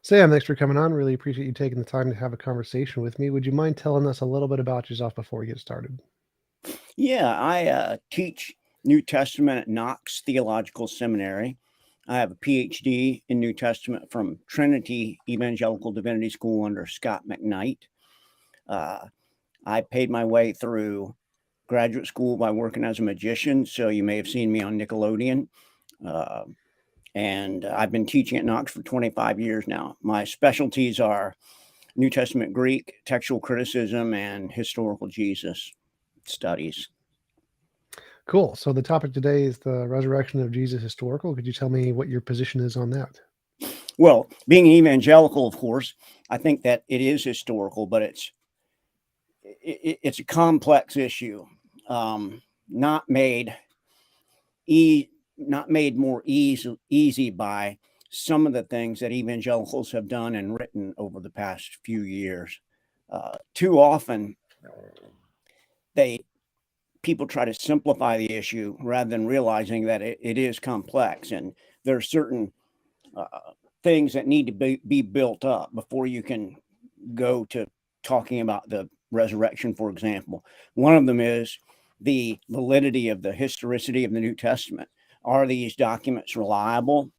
Sam, thanks for coming on. Really appreciate you taking the time to have a conversation with me. Would you mind telling us a little bit about yourself before we get started? Yeah, I teach New Testament at Knox Theological Seminary. I have a PhD in New Testament from Trinity Evangelical Divinity School under Scott McKnight. I paid my way through graduate school by working as a magician, so you may have seen me on Nickelodeon. And I've been teaching at Knox for 25 years now. My specialties are New Testament Greek, textual criticism, and historical Jesus studies. Cool. So the topic today is the resurrection of Jesus historical. Could you tell me what your position is on that? Well, being an evangelical, of course, I think that it is historical, but it's a complex issue, not made more easy by some of the things that evangelicals have done and written over the past few years. Too often, people try to simplify the issue rather than realizing that it is complex, and there are certain things that need to be built up before you can go to talking about the resurrection, for example. One of them is the validity of the historicity of the New Testament. Are these documents reliable?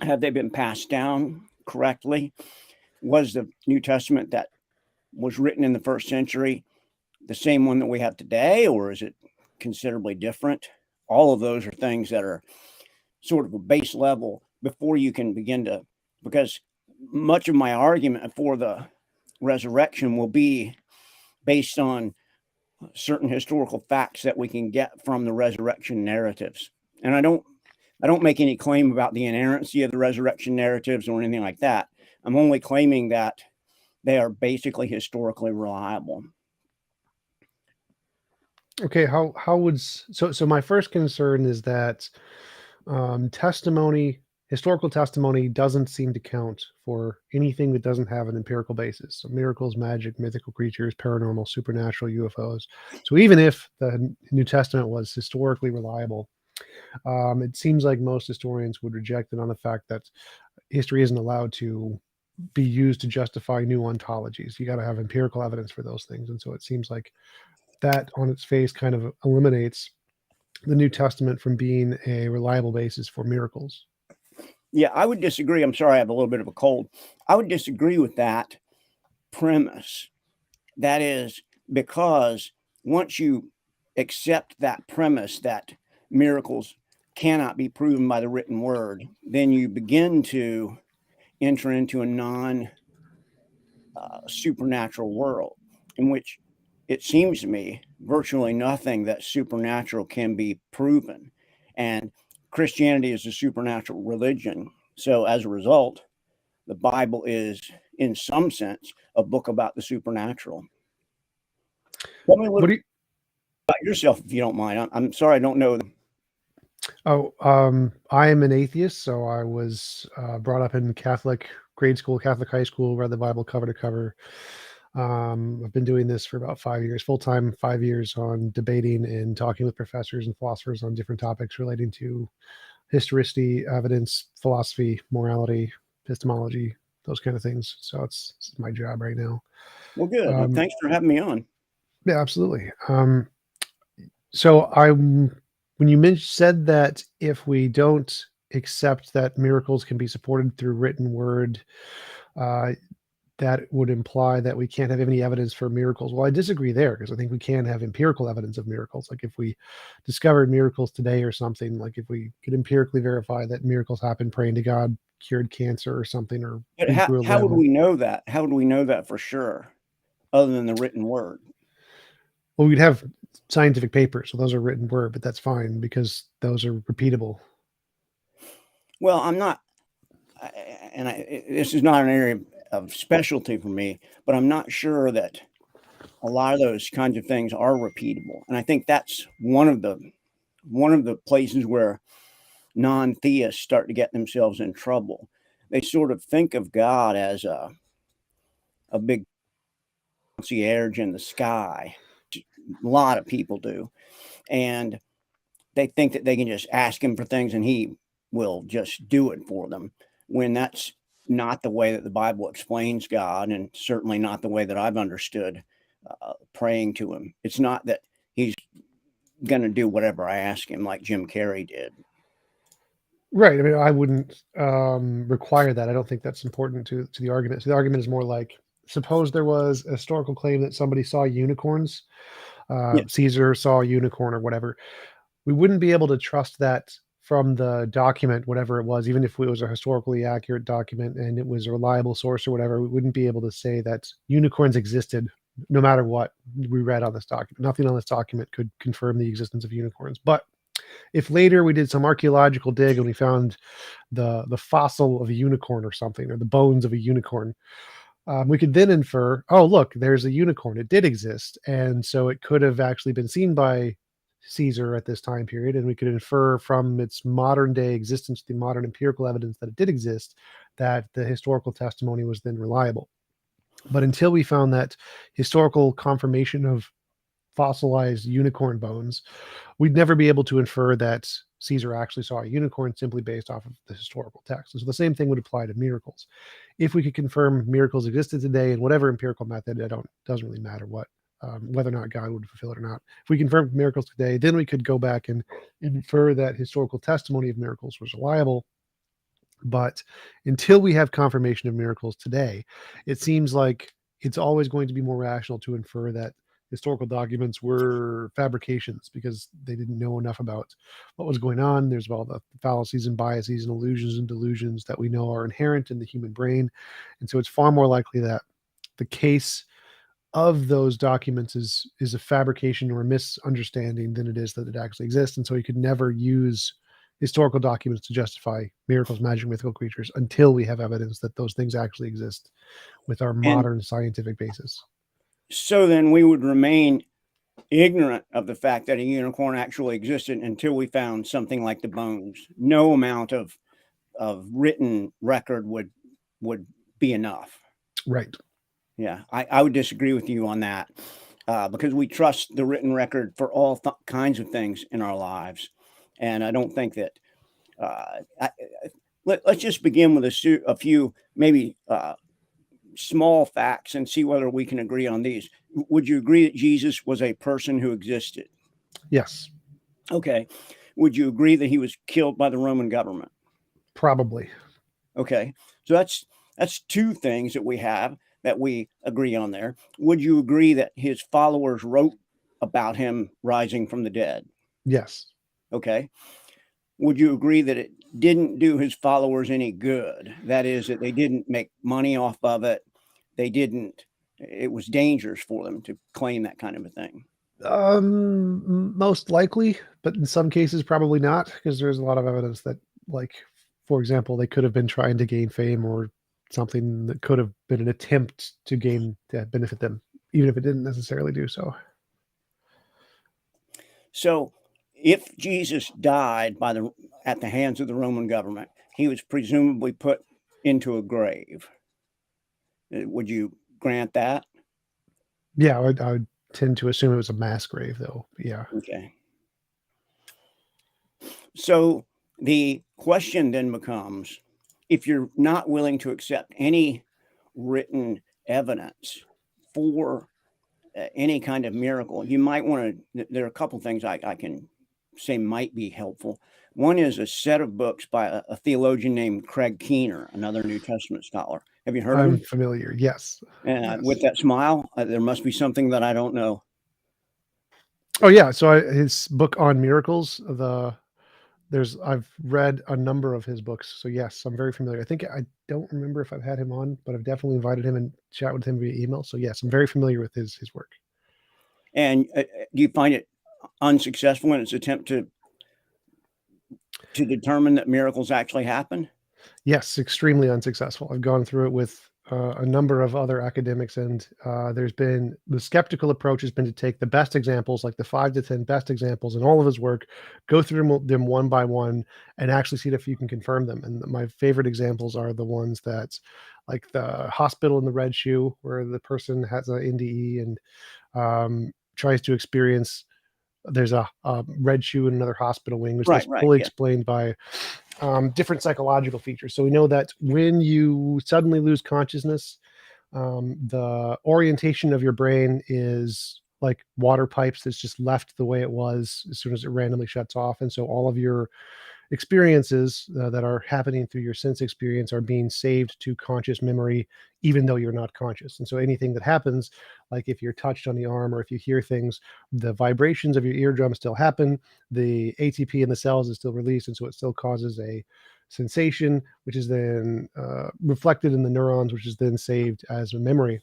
Have they been passed down correctly? Was the New Testament that was written in the first century the same one that we have today, or is it considerably different? All of those are things that are sort of a base level before you can begin to, because much of my argument for the resurrection will be based on certain historical facts that we can get from the resurrection narratives. And I don't make any claim about the inerrancy of the resurrection narratives or anything like that. I'm only claiming that they are basically historically reliable. Okay, so my first concern is that historical testimony doesn't seem to count for anything that doesn't have an empirical basis. So miracles, magic, mythical creatures, paranormal, supernatural, UFOs. So even if the New Testament was historically reliable, it seems like most historians would reject it on the fact that history isn't allowed to be used to justify new ontologies. You got to have empirical evidence for those things. And so it seems like that on its face kind of eliminates the New Testament from being a reliable basis for miracles. Yeah, I would disagree. I'm sorry, I have a little bit of a cold. I would disagree with that premise. That is because once you accept that premise that miracles cannot be proven by the written word, then you begin to enter into a non-supernatural world in which it seems to me virtually nothing that's supernatural can be proven. And Christianity is a supernatural religion. So as a result, the Bible is, in some sense, a book about the supernatural. Tell me a little bit about yourself, if you don't mind. I'm sorry, I don't know. I am an atheist, so I was brought up in Catholic grade school, Catholic high school, read the Bible cover to cover. I've been doing this for about 5 years, full time, 5 years on debating and talking with professors and philosophers on different topics relating to historicity, evidence, philosophy, morality, epistemology, those kind of things. So it's my job right now. Well, good. Thanks for having me on. Yeah, absolutely. So when you said that if we don't accept that miracles can be supported through written word, that would imply that we can't have any evidence for miracles. Well, I disagree there, because I think we can have empirical evidence of miracles. Like if we discovered miracles today or something, like if we could empirically verify that miracles happen, praying to God cured cancer or something, or But how would we know that? How would we know that for sure, other than the written word? Well, we'd have scientific papers, so those are written word, but that's fine because those are repeatable. Well, I'm not, this is not an area of specialty for me, but I'm not sure that a lot of those kinds of things are repeatable. And I think that's one of the places where non-theists start to get themselves in trouble. They sort of think of God as a big concierge in the sky. A lot of people do. and they think that they can just ask him for things and he will just do it for them, when that's not the way that the Bible explains God, and certainly not the way that I've understood praying to him. It's not that he's going to do whatever I ask him like Jim Carrey did. Right. I mean, I wouldn't require that. I don't think that's important to the argument. So the argument is more like, suppose there was a historical claim that somebody saw unicorns, Yeah. Caesar saw a unicorn or whatever. We wouldn't be able to trust that from the document, whatever it was, even if it was a historically accurate document and it was a reliable source or whatever. We wouldn't be able to say that unicorns existed no matter what we read on this document. Nothing on this document could confirm the existence of unicorns. But if later we did some archaeological dig and we found the fossil of a unicorn or something, or the bones of a unicorn, we could then infer, oh, look, there's a unicorn. It did exist. And so it could have actually been seen by Caesar at this time period. And we could infer from its modern day existence, the modern empirical evidence that it did exist, that the historical testimony was then reliable. But until we found that historical confirmation of fossilized unicorn bones, we'd never be able to infer that Caesar actually saw a unicorn simply based off of the historical text. And so the same thing would apply to miracles. If we could confirm miracles existed today in whatever empirical method, doesn't really matter what, whether or not God would fulfill it or not. If we confirm miracles today, then we could go back and infer that historical testimony of miracles was reliable. But until we have confirmation of miracles today, it seems like it's always going to be more rational to infer that historical documents were fabrications because they didn't know enough about what was going on. There's all the fallacies and biases and illusions and delusions that we know are inherent in the human brain. And so it's far more likely that the case of those documents is a fabrication or a misunderstanding than it is that it actually exists. And so you could never use historical documents to justify miracles, magic, mythical creatures until we have evidence that those things actually exist with our modern scientific basis. So then we would remain ignorant of the fact that a unicorn actually existed until we found something like the bones. No amount of written record would be enough. Right. Yeah, I would disagree with you on that, because we trust the written record for all kinds of things in our lives. And I don't think that let's just begin with a few maybe small facts and see whether we can agree on these. Would you agree that Jesus was a person who existed? Yes. Okay. Would you agree that he was killed by the Roman government? Probably. Okay. So that's two things that we have that we agree on there. Would you agree that his followers wrote about him rising from the dead? Yes. Okay. Would you agree that it didn't do his followers any good? That is, that they didn't make money off of it. It was dangerous for them to claim that kind of a thing. Most likely, but in some cases, probably not, because there's a lot of evidence that, like, for example, they could have been trying to gain fame or something that could have been an attempt to benefit them, even if it didn't necessarily do so. So if Jesus died at the hands of the Roman government, he was presumably put into a grave. Would you grant that? Yeah, I would tend to assume it was a mass grave, though. Yeah. Okay. So the question then becomes, if you're not willing to accept any written evidence for any kind of miracle, you might want to, there are a couple things I can say might be helpful. One is a set of books by a theologian named Craig Keener, another New Testament scholar. Have you heard of him? I'm familiar. Yes. And Yes. with that smile, there must be something that I don't know. Oh yeah. So his book on miracles, I've read a number of his books. So yes, I'm very familiar. I don't remember if I've had him on, but I've definitely invited him and chat with him via email. So yes, I'm very familiar with his work. And do you find it unsuccessful in its attempt to determine that miracles actually happen? Yes, extremely unsuccessful. I've gone through it with a number of other academics, and there's been the skeptical approach has been to take the best examples, like the 5 to 10 best examples in all of his work, go through them one by one, and actually see if you can confirm them. And my favorite examples are the ones that, like the hospital in the red shoe, where the person has an NDE and tries to experience there's a red shoe in another hospital wing, which that's Right. fully Yeah. explained by different psychological features. So we know that when you suddenly lose consciousness, the orientation of your brain is like water pipes that's just left the way it was as soon as it randomly shuts off. And so all of your experiences that are happening through your sense experience are being saved to conscious memory, even though you're not conscious. And so anything that happens, like if you're touched on the arm or if you hear things, the vibrations of your eardrum still happen. The ATP in the cells is still released. And so it still causes a sensation, which is then reflected in the neurons, which is then saved as a memory.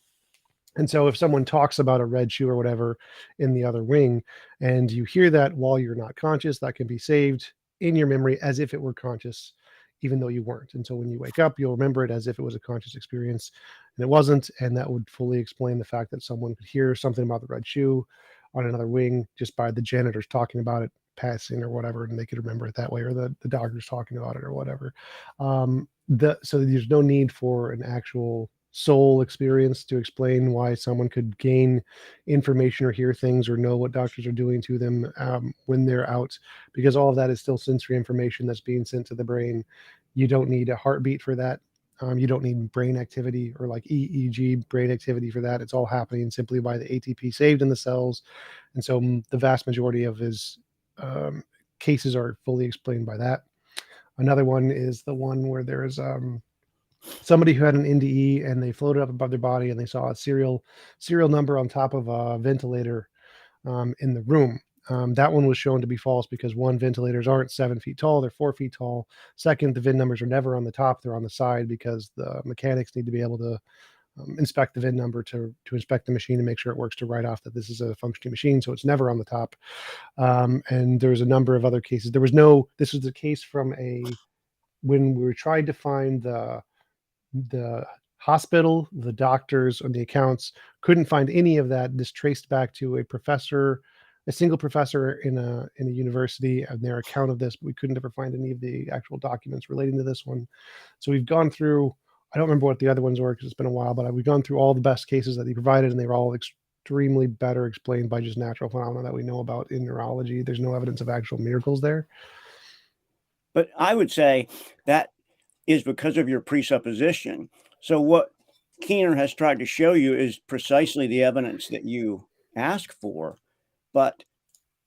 And so if someone talks about a red shoe or whatever in the other wing, and you hear that while you're not conscious, that can be saved in your memory as if it were conscious, even though you weren't. And so when you wake up, you'll remember it as if it was a conscious experience and it wasn't. And that would fully explain the fact that someone could hear something about the red shoe on another wing just by the janitors talking about it passing or whatever, and they could remember it that way, or the doctors talking about it or whatever. So there's no need for an actual soul experience to explain why someone could gain information or hear things or know what doctors are doing to them when they're out, because all of that is still sensory information that's being sent to the brain. You don't need a heartbeat for that. You don't need brain activity or like EEG brain activity for that. It's all happening simply by the ATP saved in the cells. And so the vast majority of his cases are fully explained by that. Another one is the one where there's somebody who had an NDE and they floated up above their body and they saw a serial number on top of a ventilator in the room. That one was shown to be false because one, ventilators aren't 7 feet tall, they're 4 feet tall. Second, the VIN numbers are never on the top, they're on the side because the mechanics need to be able to inspect the VIN number to inspect the machine and make sure it works to write off that this is a functioning machine. So it's never on the top. And there's a number of other cases. This was the case from when we were trying to find the hospital, the doctors, and the accounts, couldn't find any of that. This traced back to a single professor in a university and their account of this, but we couldn't ever find any of the actual documents relating to this one. So we've gone through, I don't remember what the other ones were because it's been a while, but we've gone through all the best cases that he provided, and they were all extremely better explained by just natural phenomena that we know about in neurology. There's no evidence of actual miracles there. But I would say that is because of your presupposition. So what Keener has tried to show you is precisely the evidence that you ask for, but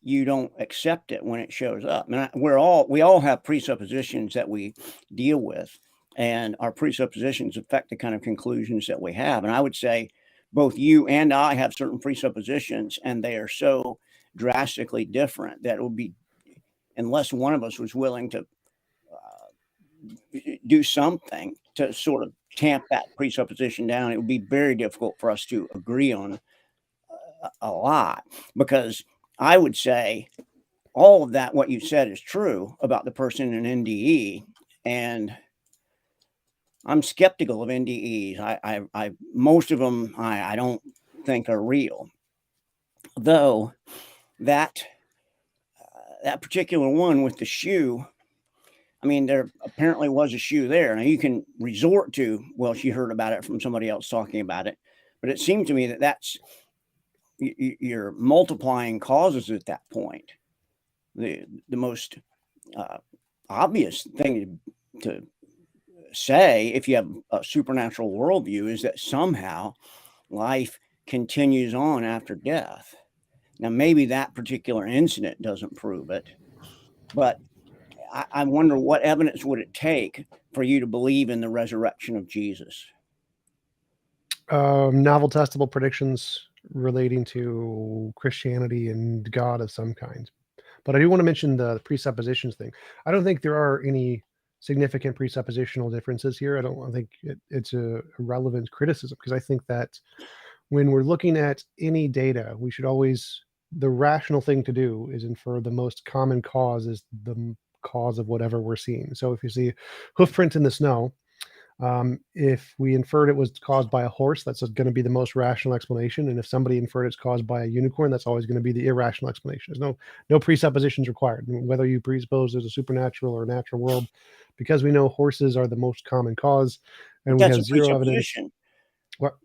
you don't accept it when it shows up. And we all have presuppositions that we deal with, and our presuppositions affect the kind of conclusions that we have. And I would say both you and I have certain presuppositions, and they are so drastically different that it would be, unless one of us was willing to do something to sort of tamp that presupposition down, it would be very difficult for us to agree on a lot. Because I would say all of that, what you said, is true about the person in NDE, and I'm skeptical of NDEs. I most of them I don't think are real, though that particular one with the shoe. I mean, there apparently was a shoe there. Now you can resort to, well, she heard about it from somebody else talking about it, but it seemed to me that that's you're multiplying causes at that point. The most obvious thing to say, if you have a supernatural worldview, is that somehow life continues on after death. Now, maybe that particular incident doesn't prove it, but I wonder what evidence would it take for you to believe in the resurrection of Jesus? Novel testable predictions relating to Christianity and God of some kind. But I do want to mention the presuppositions thing. I don't think there are any significant presuppositional differences here. I don't think it's a relevant criticism, because I think that when we're looking at any data, we should always, the rational thing to do is infer the most common cause is the cause of whatever we're seeing. So if you see hoof print in the snow, if we inferred it was caused by a horse, that's going to be the most rational explanation. And if somebody inferred it's caused by a unicorn, that's always going to be the irrational explanation. There's no presuppositions required. Whether you presuppose there's a supernatural or natural world, because we know horses are the most common cause, and we That's have a zero evidence. presupposition. What?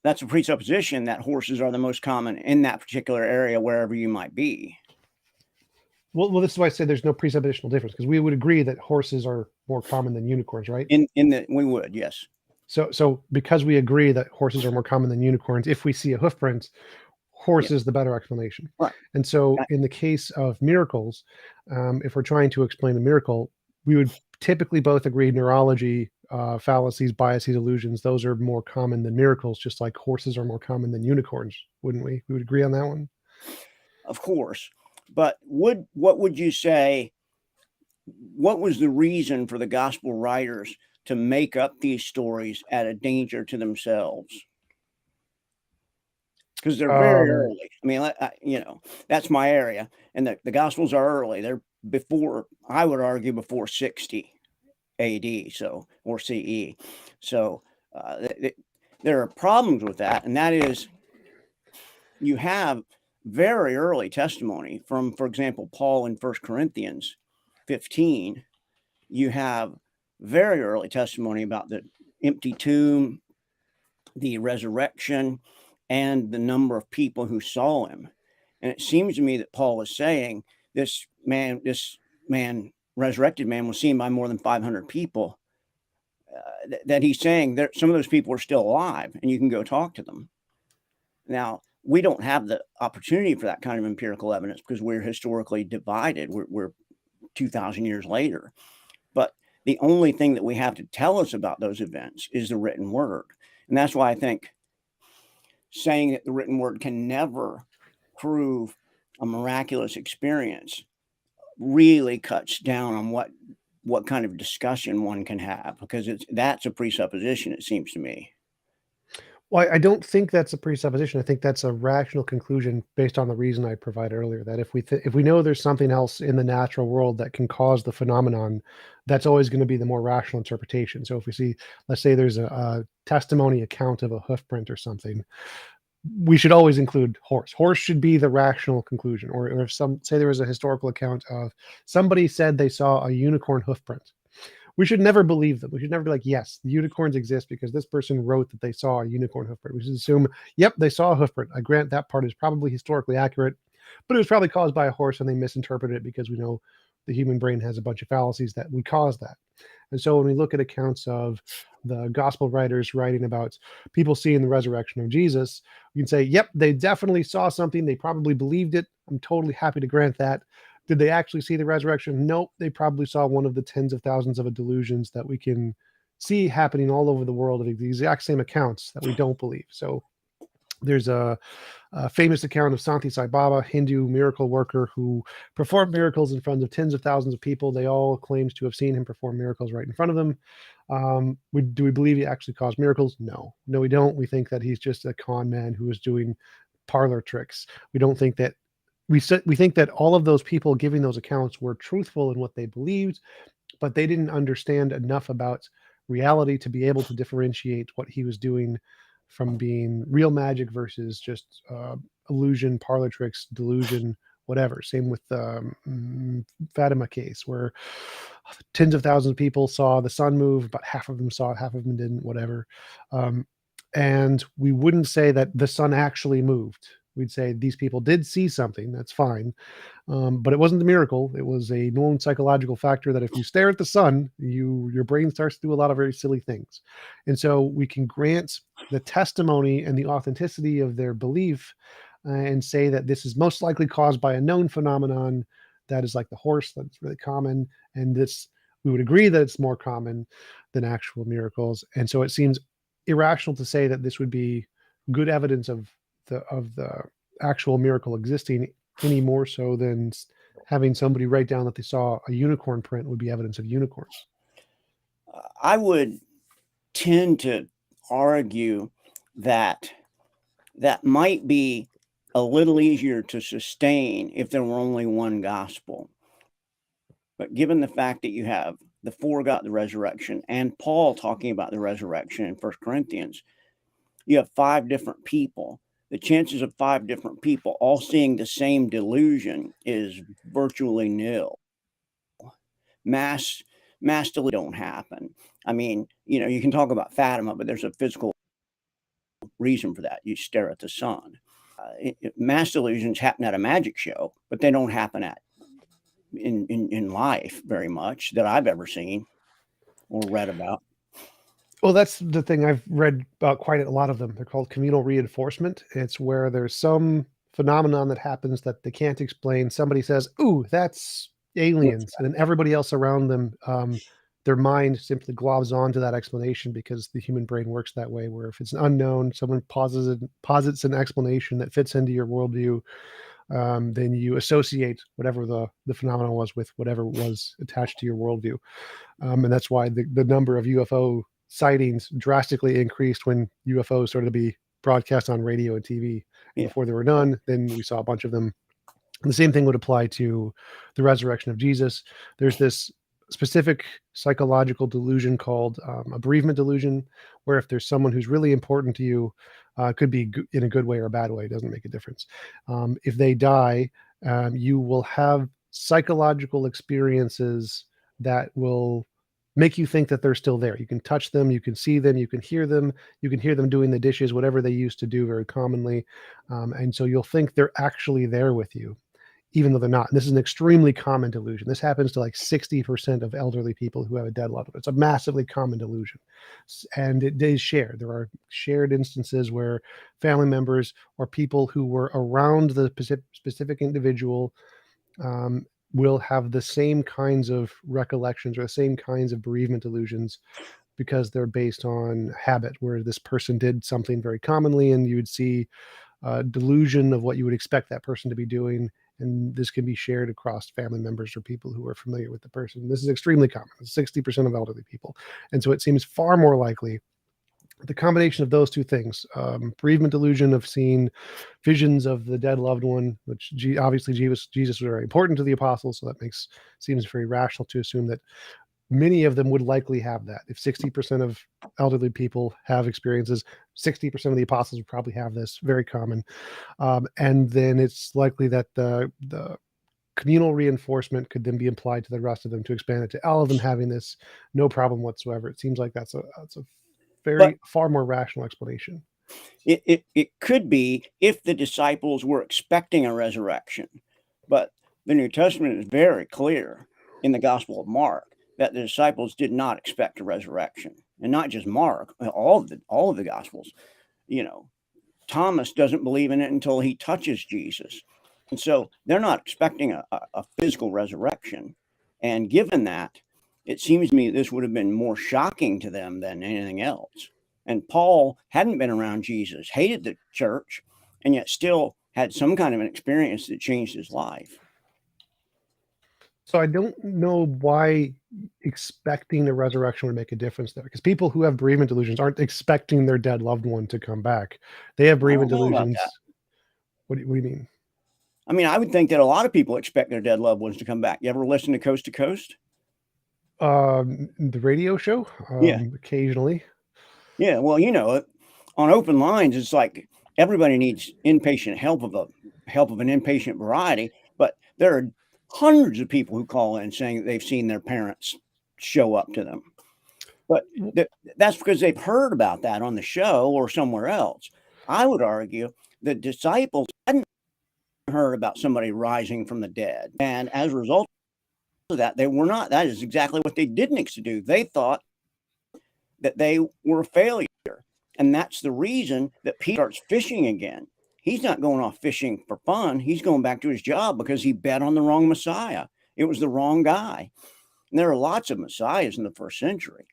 That's a presupposition that horses are the most common in that particular area, wherever you might be. Well, this is why I say there's no presuppositional difference, because we would agree that horses are more common than unicorns, right? We would, yes. So because we agree that horses are more common than unicorns, if we see a hoof print, horse Yeah. is the better explanation. Right. And so in the case of miracles, if we're trying to explain a miracle, we would typically both agree neurology, fallacies, biases, illusions, those are more common than miracles, just like horses are more common than unicorns, wouldn't we? We would agree on that one. Of course. But what would you say, what was the reason for the gospel writers to make up these stories at a danger to themselves? Because they're very early. I mean, that's my area. And the gospels are early. They're before, I would argue, before 60 AD, or CE. So there are problems with that. And that is, you have very early testimony from, for example, Paul in 1 Corinthians 15. You have very early testimony about the empty tomb, the resurrection, and the number of people who saw him. And it seems to me that Paul is saying this man, resurrected man, was seen by more than 500 people. That he's saying that some of those people are still alive and you can go talk to them. Now, we don't have the opportunity for that kind of empirical evidence because we're historically divided. We're 2,000 years later. But the only thing that we have to tell us about those events is the written word. And that's why I think saying that the written word can never prove a miraculous experience really cuts down on what kind of discussion one can have, because that's a presupposition, it seems to me. Well, I don't think that's a presupposition. I think that's a rational conclusion based on the reason I provided earlier, that if we know there's something else in the natural world that can cause the phenomenon, that's always going to be the more rational interpretation. So if we see, let's say there's a testimony account of a hoof print or something, we should always include horse. Horse should be the rational conclusion. Or if say there was a historical account of somebody said they saw a unicorn hoof print, we should never believe them. We should never be like, yes, the unicorns exist because this person wrote that they saw a unicorn hoof print. We should assume, yep, they saw a hoof print. I grant that part is probably historically accurate, but it was probably caused by a horse and they misinterpreted it because we know the human brain has a bunch of fallacies that we cause that. And so when we look at accounts of the gospel writers writing about people seeing the resurrection of Jesus, we can say, yep, they definitely saw something. They probably believed it. I'm totally happy to grant that. Did they actually see the resurrection? Nope. They probably saw one of the tens of thousands of delusions that we can see happening all over the world of the exact same accounts that we don't believe. So there's a famous account of Santi Sai Baba, Hindu miracle worker who performed miracles in front of tens of thousands of people. They all claimed to have seen him perform miracles right in front of them. Do we believe he actually caused miracles? No, we don't. We think that he's just a con man who is doing parlor tricks. We don't think that we think that all of those people giving those accounts were truthful in what they believed, but they didn't understand enough about reality to be able to differentiate what he was doing from being real magic versus just illusion, parlor tricks, delusion, whatever. Same with the Fatima case, where tens of thousands of people saw the sun move, but half of them saw it, half of them didn't, whatever. And we wouldn't say that the sun actually moved. We'd say these people did see something. That's fine. But it wasn't a miracle. It was a known psychological factor that if you stare at the sun, your brain starts to do a lot of very silly things. And so we can grant the testimony and the authenticity of their belief and say that this is most likely caused by a known phenomenon that is like the horse, that's really common. And we would agree that it's more common than actual miracles. And so it seems irrational to say that this would be good evidence of the actual miracle existing, any more so than having somebody write down that they saw a unicorn print would be evidence of unicorns. I would tend to argue that might be a little easier to sustain if there were only one gospel. But given the fact that you have the four got the resurrection and Paul talking about the resurrection in 1 Corinthians, you have five different people. The chances of five different people all seeing the same delusion is virtually nil. Mass delusions don't happen. I mean, you can talk about Fatima, but there's a physical reason for that. You stare at the sun. Mass delusions happen at a magic show, but they don't happen at in life very much that I've ever seen or read about. Well, that's the thing. I've read about quite a lot of them. They're called communal reinforcement. It's where there's some phenomenon that happens that they can't explain. Somebody says, "Ooh, that's aliens," and then everybody else around them, their mind simply globs onto that explanation because the human brain works that way. Where if it's an unknown, someone posits an explanation that fits into your worldview, then you associate whatever the phenomenon was with whatever was attached to your worldview. And that's why the number of UFO sightings drastically increased when UFOs started to be broadcast on radio and TV. And Yeah. before they were none, then we saw a bunch of them. And the same thing would apply to the resurrection of Jesus. There's this specific psychological delusion called a bereavement delusion, where if there's someone who's really important to you, could be in a good way or a bad way, it doesn't make a difference. If they die, you will have psychological experiences that will make you think that they're still there. You can touch them, you can see them, you can hear them doing the dishes, whatever they used to do very commonly. And so you'll think they're actually there with you, even though they're not. And this is an extremely common delusion. This happens to like 60% of elderly people who have a dead loved one. It's a massively common delusion. And it is shared. There are shared instances where family members or people who were around the specific individual will have the same kinds of recollections or the same kinds of bereavement delusions because they're based on habit, where this person did something very commonly and you would see a delusion of what you would expect that person to be doing. And this can be shared across family members or people who are familiar with the person. This is extremely common, 60% of elderly people. And so it seems far more likely the combination of those two things, bereavement delusion of seeing visions of the dead loved one, which obviously Jesus was very important to the apostles, so that seems very rational to assume that many of them would likely have that. If 60% of elderly people have experiences, 60% of the apostles would probably have this, very common. And then it's likely that the communal reinforcement could then be applied to the rest of them to expand it to all of them having this, no problem whatsoever. It seems like that's a far more rational explanation. It could be if the disciples were expecting a resurrection, but the New Testament is very clear in the Gospel of Mark that the disciples did not expect a resurrection, and not just Mark, all of the Gospels. Thomas doesn't believe in it until he touches Jesus, and so they're not expecting a physical resurrection. And given that, it seems to me this would have been more shocking to them than anything else. And Paul hadn't been around Jesus, hated the church, and yet still had some kind of an experience that changed his life. So I don't know why expecting a resurrection would make a difference there, because people who have bereavement delusions aren't expecting their dead loved one to come back. They have bereavement delusions. What do you mean? I mean, I would think that a lot of people expect their dead loved ones to come back. You ever listen to Coast to Coast? The radio show? Yeah. Occasionally. Yeah, well, on open lines, it's like everybody needs inpatient help of an inpatient variety, but there are hundreds of people who call in saying that they've seen their parents show up to them. But that's because they've heard about that on the show or somewhere else. I would argue the disciples hadn't heard about somebody rising from the dead, and as a result of that, they were not. That is exactly what they didn't do. They thought that they were a failure. And that's the reason that Peter starts fishing again. He's not going off fishing for fun. He's going back to his job because he bet on the wrong Messiah. It was the wrong guy. And there are lots of Messiahs in the first century.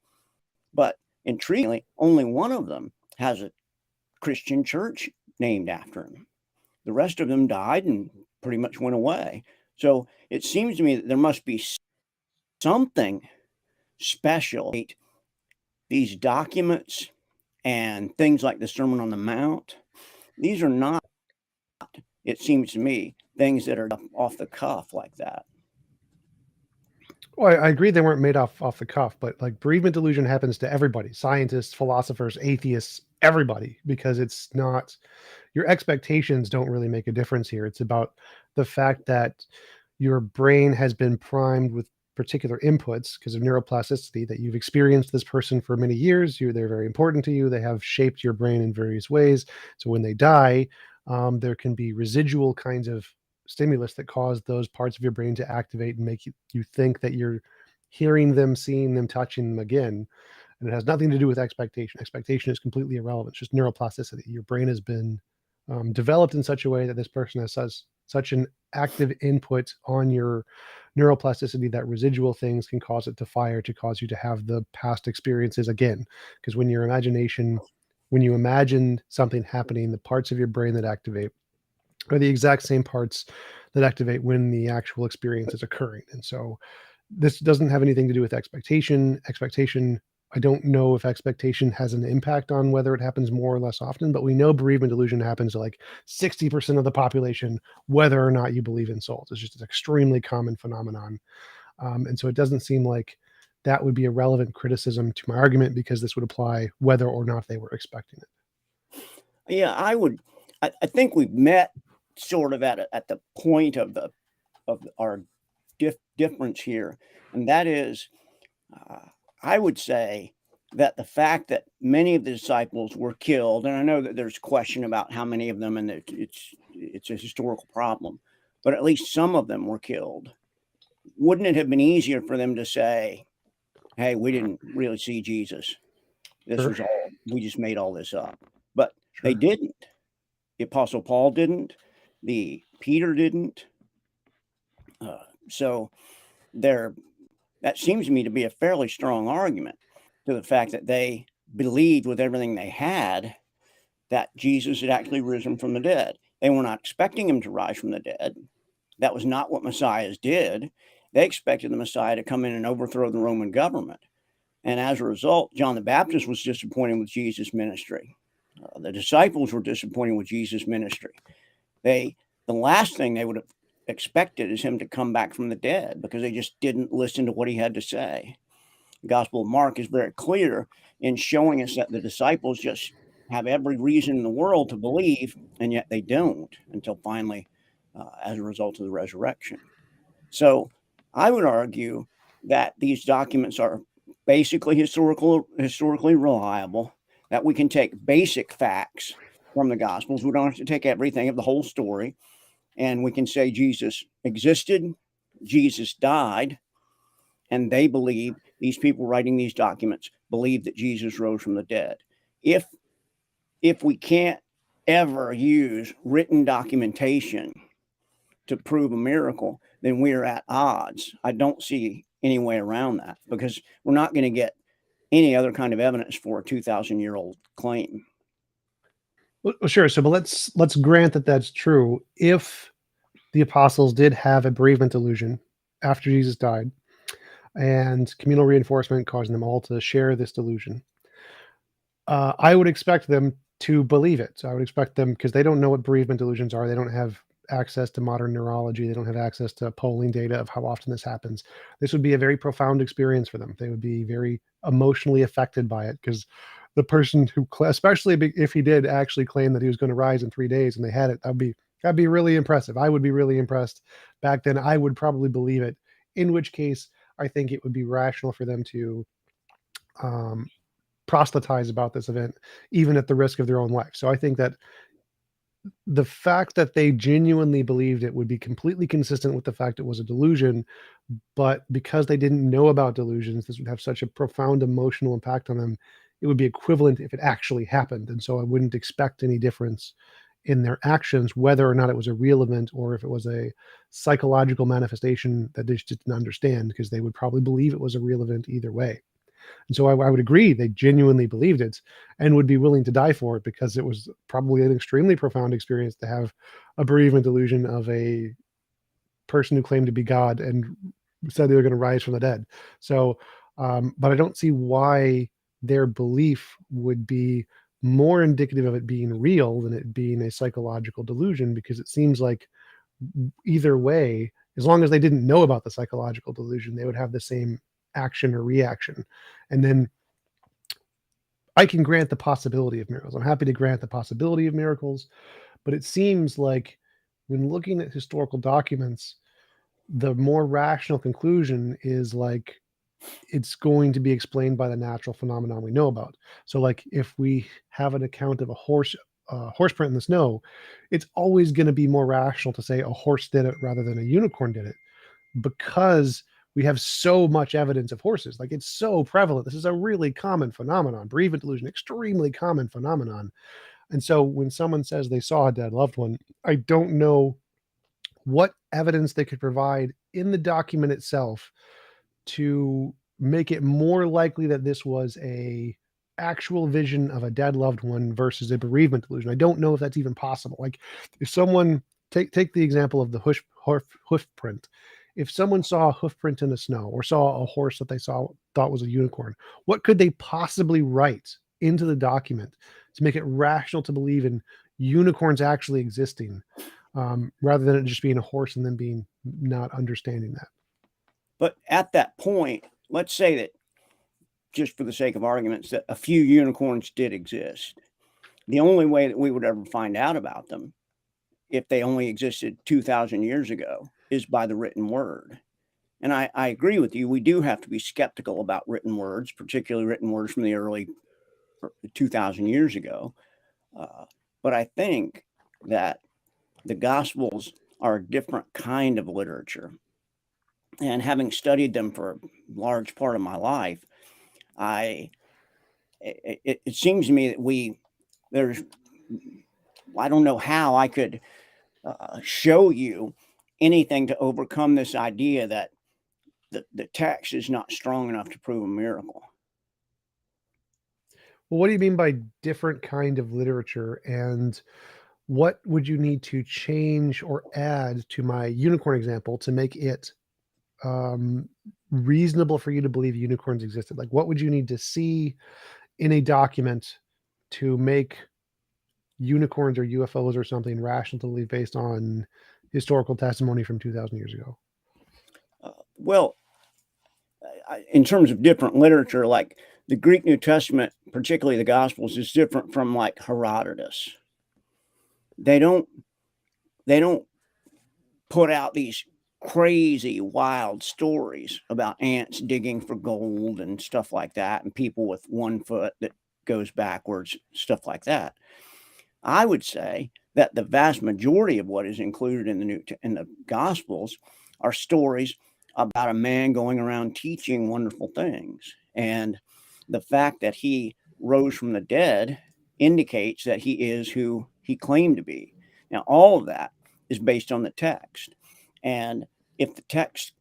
But intriguingly, only one of them has a Christian church named after him. The rest of them died and pretty much went away. So it seems to me that there must be something special. These documents and things like the Sermon on the Mount, these are not, it seems to me, things that are off the cuff like that. Well, I agree they weren't made off the cuff, but like bereavement delusion happens to everybody, scientists, philosophers, atheists, everybody, because it's not, your expectations don't really make a difference here. It's about the fact that your brain has been primed with particular inputs because of neuroplasticity, that you've experienced this person for many years. They're very important to you. They have shaped your brain in various ways. So when they die, there can be residual kinds of stimulus that caused those parts of your brain to activate and make you think that you're hearing them, seeing them, touching them again. And it has nothing to do with expectation. Expectation is completely irrelevant. It's just neuroplasticity. Your brain has been developed in such a way that this person has such an active input on your neuroplasticity that residual things can cause it to fire, to cause you to have the past experiences again. Because when you imagine something happening, the parts of your brain that activate are the exact same parts that activate when the actual experience is occurring. And so this doesn't have anything to do with expectation. I don't know if expectation has an impact on whether it happens more or less often, but we know bereavement delusion happens to like 60% of the population, whether or not you believe in souls. It's just an extremely common phenomenon. And so it doesn't seem like that would be a relevant criticism to my argument, because this would apply whether or not they were expecting it. Yeah, I think we've met sort of at the point of our difference here, and that is, I would say that the fact that many of the disciples were killed, and I know that there's question about how many of them, and it's a historical problem, but at least some of them were killed. Wouldn't it have been easier for them to say, "Hey, we didn't really see Jesus. This Sure. was all, we just made all this up." But they Sure. didn't. The Apostle Paul didn't. The Peter didn't. So there, that seems to me to be a fairly strong argument to the fact that they believed with everything they had that Jesus had actually risen from the dead. They were not expecting him to rise from the dead. That was not what messiahs did. They expected the Messiah to come in and overthrow the Roman government. And as a result, John the Baptist was disappointed with Jesus' ministry. The disciples were disappointed with Jesus' ministry. The last thing they would have expected is him to come back from the dead, because they just didn't listen to what he had to say. The Gospel of Mark is very clear in showing us that the disciples just have every reason in the world to believe, and yet they don't until finally, as a result of the resurrection. So I would argue that these documents are basically historically reliable, that we can take basic facts from the Gospels. We don't have to take everything of the whole story. And we can say Jesus existed, Jesus died, and they believe, these people writing these documents believe that Jesus rose from the dead. If we can't ever use written documentation to prove a miracle, then we are at odds. I don't see any way around that, because we're not going to get any other kind of evidence for a 2,000-year-old claim. Well, sure. So, but let's grant that that's true. If the apostles did have a bereavement delusion after Jesus died, and communal reinforcement causing them all to share this delusion, I would expect them to believe it. So I would expect them, because they don't know what bereavement delusions are. They don't have access to modern neurology. They don't have access to polling data of how often this happens. This would be a very profound experience for them. They would be very emotionally affected by it, because the person who, especially if he did actually claim that he was going to rise in 3 days and they had it, that'd be really impressive. I would be really impressed. Back then, I would probably believe it. In which case, I think it would be rational for them to proselytize about this event, even at the risk of their own life. So I think that the fact that they genuinely believed it would be completely consistent with the fact it was a delusion. But because they didn't know about delusions, this would have such a profound emotional impact on them. It would be equivalent if it actually happened. And so I wouldn't expect any difference in their actions, whether or not it was a real event or if it was a psychological manifestation that they just didn't understand, because they would probably believe it was a real event either way. And so I would agree they genuinely believed it and would be willing to die for it, because it was probably an extremely profound experience to have a bereavement delusion of a person who claimed to be God and said they were going to rise from the dead. So, but I don't see why their belief would be more indicative of it being real than it being a psychological delusion, because it seems like either way, as long as they didn't know about the psychological delusion, they would have the same action or reaction. And then I can grant the possibility of miracles. I'm happy to grant the possibility of miracles, but it seems like when looking at historical documents, the more rational conclusion is like it's going to be explained by the natural phenomenon we know about. So like if we have an account of a horse horse print in the snow, it's always going to be more rational to say a horse did it rather than a unicorn did it, because we have so much evidence of horses. Like, it's so prevalent. This is a really common phenomenon. Bereavement delusion, extremely common phenomenon. And so when someone says they saw a dead loved one, I don't know what evidence they could provide in the document itself to make it more likely that this was a actual vision of a dead loved one versus a bereavement delusion. I don't know if that's even possible. Like, if someone take the example of the hoof print. If someone saw a hoof print in the snow or saw a horse that they thought was a unicorn, what could they possibly write into the document to make it rational to believe in unicorns actually existing, rather than it just being a horse and then being not understanding that? But at that point, let's say that, just for the sake of arguments, that a few unicorns did exist. The only way that we would ever find out about them, if they only existed 2,000 years ago, is by the written word. And I agree with you. We do have to be skeptical about written words, particularly written words from the early 2,000 years ago. But I think that the Gospels are a different kind of literature. And having studied them for a large part of my life, it seems to me that I don't know how I could show you anything to overcome this idea that the text is not strong enough to prove a miracle. Well, what do you mean by different kind of literature? And what would you need to change or add to my unicorn example to make it reasonable for you to believe unicorns existed? Like, what would you need to see in a document to make unicorns or UFOs or something rational to believe based on historical testimony from 2,000 years ago? Well, in terms of different literature, like the Greek New Testament, particularly the Gospels, is different from like Herodotus. They don't put out these crazy, wild stories about ants digging for gold and stuff like that, and people with one foot that goes backwards, stuff like that. I would say that the vast majority of what is included in the Gospels are stories about a man going around teaching wonderful things. And the fact that he rose from the dead indicates that he is who he claimed to be. Now, all of that is based on the text. And if the text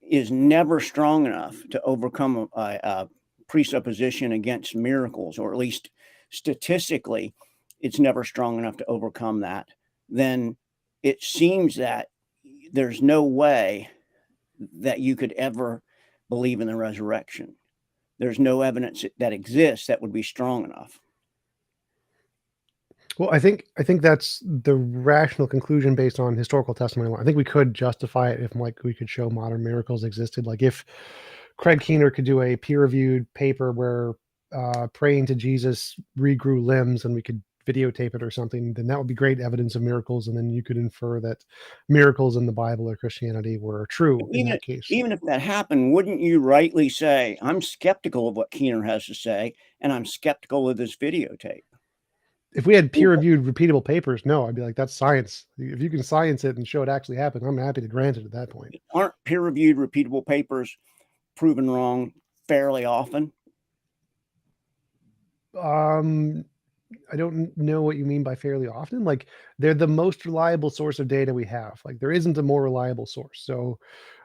is never strong enough to overcome a presupposition against miracles, or at least statistically, it's never strong enough to overcome that, then it seems that there's no way that you could ever believe in the resurrection. There's no evidence that exists that would be strong enough. Well, I think that's the rational conclusion based on historical testimony. I think we could justify it if, like, we could show modern miracles existed. Like, if Craig Keener could do a peer-reviewed paper where praying to Jesus regrew limbs and we could videotape it or something, then that would be great evidence of miracles. And then you could infer that miracles in the Bible or Christianity were true in that case. Even if that happened, wouldn't you rightly say, I'm skeptical of what Keener has to say, and I'm skeptical of this videotape? If we had peer-reviewed repeatable papers, no, I'd be like, that's science. If you can science it and show it actually happened, I'm happy to grant it at that point. Aren't peer-reviewed repeatable papers proven wrong fairly often? I don't know what you mean by fairly often. Like, they're the most reliable source of data we have. Like, there isn't a more reliable source. So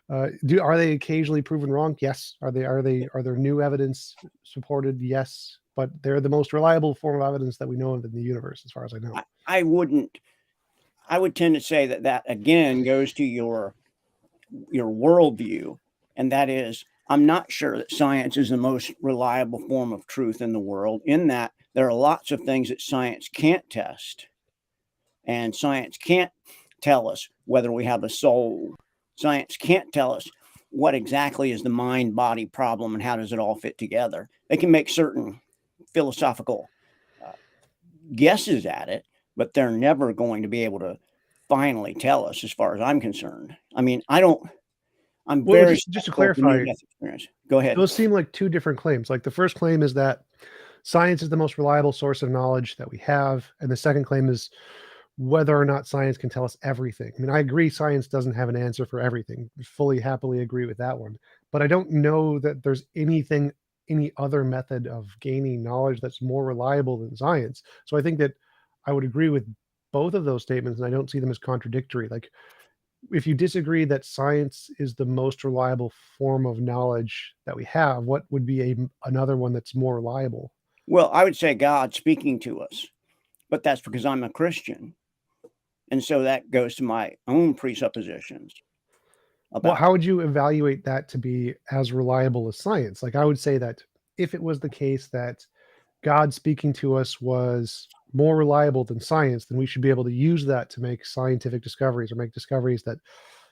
are they occasionally proven wrong? Yes. Are there new evidence supported? Yes. But they're the most reliable form of evidence that we know of in the universe, as far as I know. I would tend to say that again goes to your worldview, and that is, I'm not sure that science is the most reliable form of truth in the world, in that there are lots of things that science can't test. And science can't tell us whether we have a soul. Science can't tell us what exactly is the mind-body problem and how does it all fit together. They can make certain philosophical guesses at it, but they're never going to be able to finally tell us, as far as I'm concerned. I mean, I'm very just to clarify, experience. Go ahead. Those seem like two different claims. Like, the first claim is that science is the most reliable source of knowledge that we have. And the second claim is whether or not science can tell us everything. I mean, I agree science doesn't have an answer for everything. Fully happily agree with that one. But I don't know that there's any other method of gaining knowledge that's more reliable than science. So I think that I would agree with both of those statements, and I don't see them as contradictory. Like, if you disagree that science is the most reliable form of knowledge that we have, what would be another one that's more reliable? Well, I would say God speaking to us, but that's because I'm a Christian. And so that goes to my own presuppositions Well, about, how would you evaluate that to be as reliable as science? Like, I would say that if it was the case that God speaking to us was more reliable than science, then we should be able to use that to make scientific discoveries or make discoveries that